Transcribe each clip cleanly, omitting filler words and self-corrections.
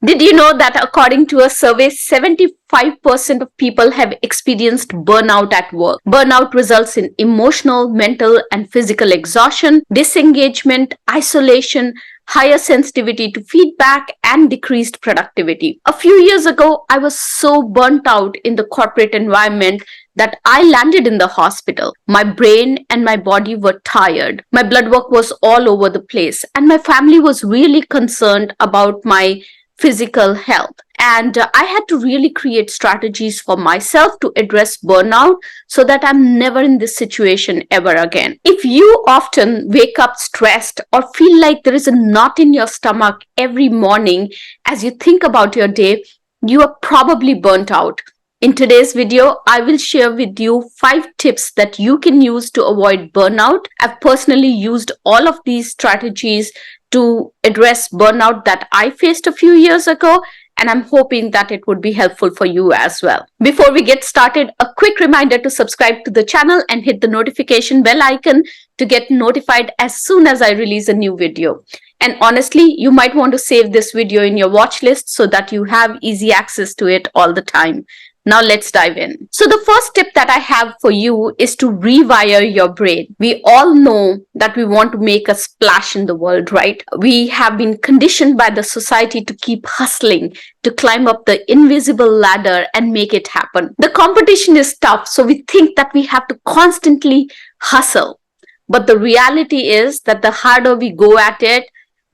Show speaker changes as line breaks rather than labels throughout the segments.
Did you know that according to a survey, 75% of people have experienced burnout at work? Burnout results in emotional, mental, and physical exhaustion, disengagement, isolation, higher sensitivity to feedback, and decreased productivity. A few years ago, I was so burnt out in the corporate environment that I landed in the hospital. My brain and my body were tired. My blood work was all over the place, and my family was really concerned about my physical health. And I had to really create strategies for myself to address burnout so that I'm never in this situation ever again. If you often wake up stressed or feel like there is a knot in your stomach every morning as you think about your day, you are probably burnt out. In today's video, I will share with you 5 tips that you can use to avoid burnout. I've personally used all of these strategies to address burnout that I faced a few years ago, and I'm hoping that it would be helpful for you as well. Before we get started, a quick reminder to subscribe to the channel and hit the notification bell icon to get notified as soon as I release a new video. And honestly, you might want to save this video in your watch list so that you have easy access to it all the time. Now let's dive in. So the first tip that I have for you is to rewire your brain. We all know that we want to make a splash in the world, right? We have been conditioned by the society to keep hustling, to climb up the invisible ladder and make it happen. The competition is tough, so we think that we have to constantly hustle. But the reality is that the harder we go at it,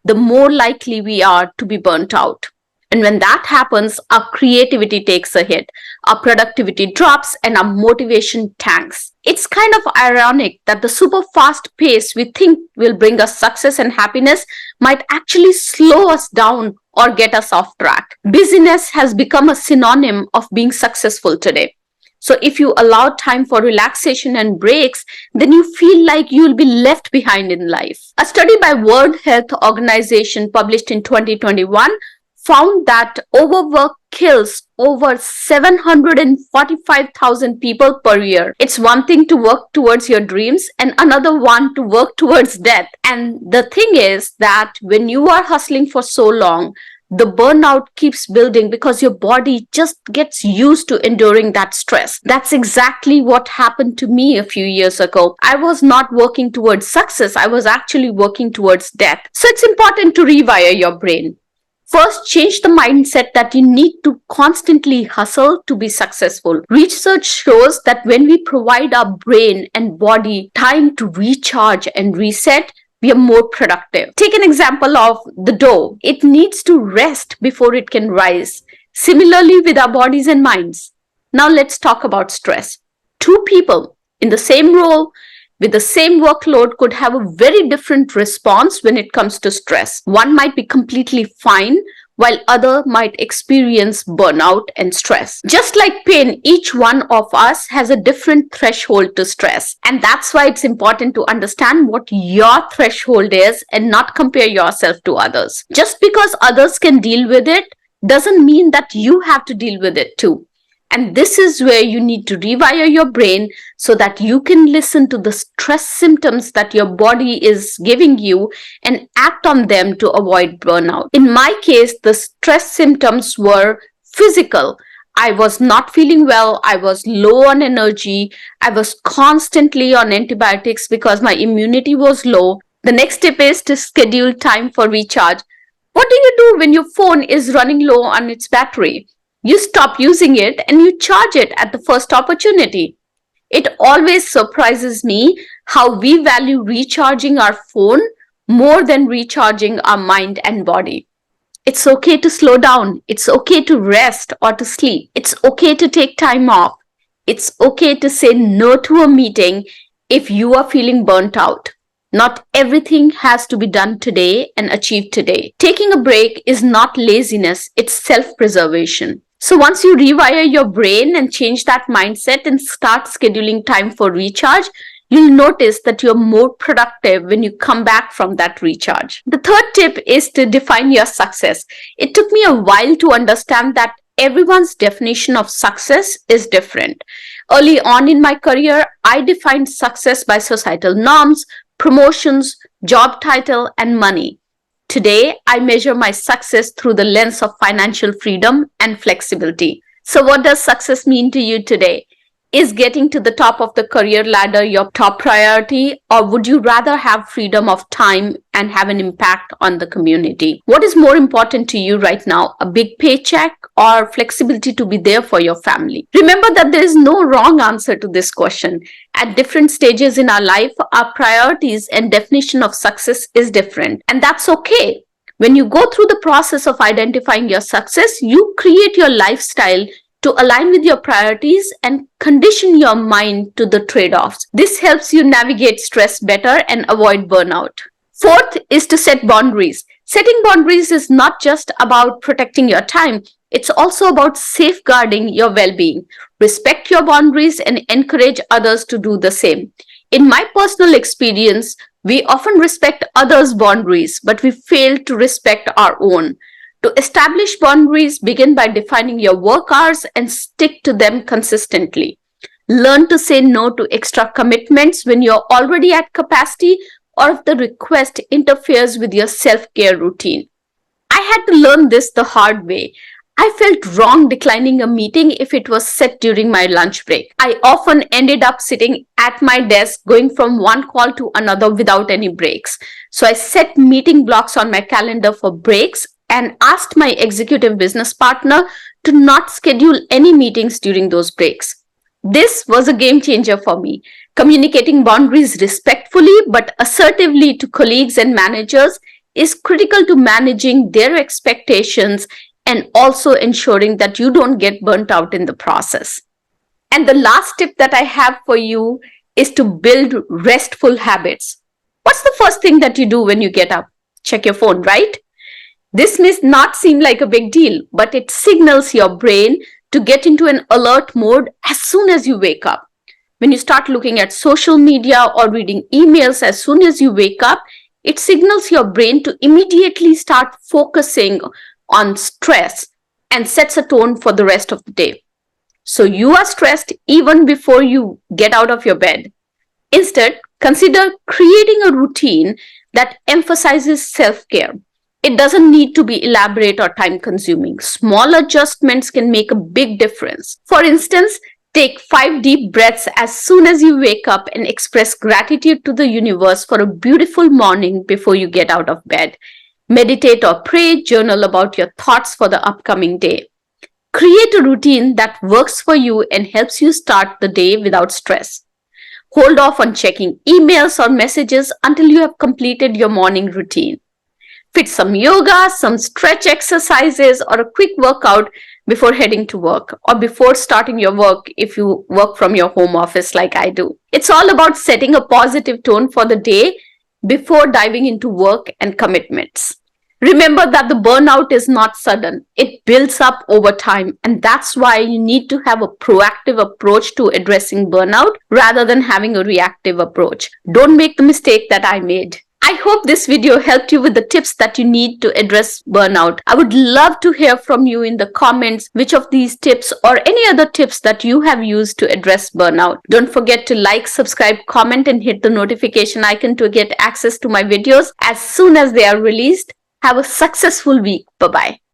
the more likely we are to be burnt out. And when that happens, our creativity takes a hit, our productivity drops, and our motivation tanks. It's kind of ironic that the super fast pace we think will bring us success and happiness might actually slow us down or get us off track. Busyness has become a synonym of being successful today. So if you allow time for relaxation and breaks, then you feel like you'll be left behind in life. A study by World Health Organization published in 2021 found that overwork kills over 745,000 people per year. It's one thing to work towards your dreams and another one to work towards death. And the thing is that when you are hustling for so long, the burnout keeps building because your body just gets used to enduring that stress. That's exactly what happened to me a few years ago. I was not working towards success. I was actually working towards death. So it's important to rewire your brain. First, change the mindset that you need to constantly hustle to be successful. Research shows that when we provide our brain and body time to recharge and reset, we are more productive. Take an example of the dough. It needs to rest before it can rise. Similarly with our bodies and minds. Now let's talk about stress. 2 people in the same role with the same workload could have a very different response when it comes to stress. One might be completely fine, while other might experience burnout and stress. Just like pain, each one of us has a different threshold to stress. And that's why it's important to understand what your threshold is and not compare yourself to others. Just because others can deal with it doesn't mean that you have to deal with it too. And this is where you need to rewire your brain so that you can listen to the stress symptoms that your body is giving you and act on them to avoid burnout. In my case, the stress symptoms were physical. I was not feeling well. I was low on energy. I was constantly on antibiotics because my immunity was low. The next tip is to schedule time for recharge. What do you do when your phone is running low on its battery? You stop using it and you charge it at the first opportunity. It always surprises me how we value recharging our phone more than recharging our mind and body. It's okay to slow down. It's okay to rest or to sleep. It's okay to take time off. It's okay to say no to a meeting if you are feeling burnt out. Not everything has to be done today and achieved today. Taking a break is not laziness, it's self-preservation. So once you rewire your brain and change that mindset and start scheduling time for recharge, you'll notice that you're more productive when you come back from that recharge. The third tip is to define your success. It took me a while to understand that everyone's definition of success is different. Early on in my career, I defined success by societal norms, promotions, job title, and money. Today, I measure my success through the lens of financial freedom and flexibility. So, what does success mean to you today? Is getting to the top of the career ladder your top priority, or would you rather have freedom of time and have an impact on the community? What is more important to you right now, a big paycheck or flexibility to be there for your family? Remember that there is no wrong answer to this question. At different stages in our life, our priorities and definition of success is different, and that's okay. When you go through the process of identifying your success, you create your lifestyle to align with your priorities and condition your mind to the trade offs. This helps you navigate stress better and avoid burnout. Fourth is to set boundaries. Setting boundaries is not just about protecting your time, it's also about safeguarding your well being. Respect your boundaries and encourage others to do the same. In my personal experience, we often respect others' boundaries, but we fail to respect our own. To establish boundaries, begin by defining your work hours and stick to them consistently. Learn to say no to extra commitments when you're already at capacity or if the request interferes with your self-care routine. I had to learn this the hard way. I felt wrong declining a meeting if it was set during my lunch break. I often ended up sitting at my desk going from one call to another without any breaks. So I set meeting blocks on my calendar for breaks and asked my executive business partner to not schedule any meetings during those breaks. This was a game changer for me. Communicating boundaries respectfully but assertively to colleagues and managers is critical to managing their expectations and also ensuring that you don't get burnt out in the process. And the last tip that I have for you is to build restful habits. What's the first thing that you do when you get up? Check your phone, right? This may not seem like a big deal, but it signals your brain to get into an alert mode as soon as you wake up. When you start looking at social media or reading emails as soon as you wake up, it signals your brain to immediately start focusing on stress and sets a tone for the rest of the day. So you are stressed even before you get out of your bed. Instead, consider creating a routine that emphasizes self-care. It doesn't need to be elaborate or time-consuming. Small adjustments can make a big difference. For instance, take 5 deep breaths as soon as you wake up and express gratitude to the universe for a beautiful morning before you get out of bed. Meditate or pray, journal about your thoughts for the upcoming day. Create a routine that works for you and helps you start the day without stress. Hold off on checking emails or messages until you have completed your morning routine. Fit some yoga, some stretch exercises, or a quick workout before heading to work or before starting your work if you work from your home office like I do. It's all about setting a positive tone for the day before diving into work and commitments. Remember that the burnout is not sudden. It builds up over time, and that's why you need to have a proactive approach to addressing burnout rather than having a reactive approach. Don't make the mistake that I made. I hope this video helped you with the tips that you need to address burnout. I would love to hear from you in the comments which of these tips or any other tips that you have used to address burnout. Don't forget to like, subscribe, comment, and hit the notification icon to get access to my videos as soon as they are released. Have a successful week. Bye-bye.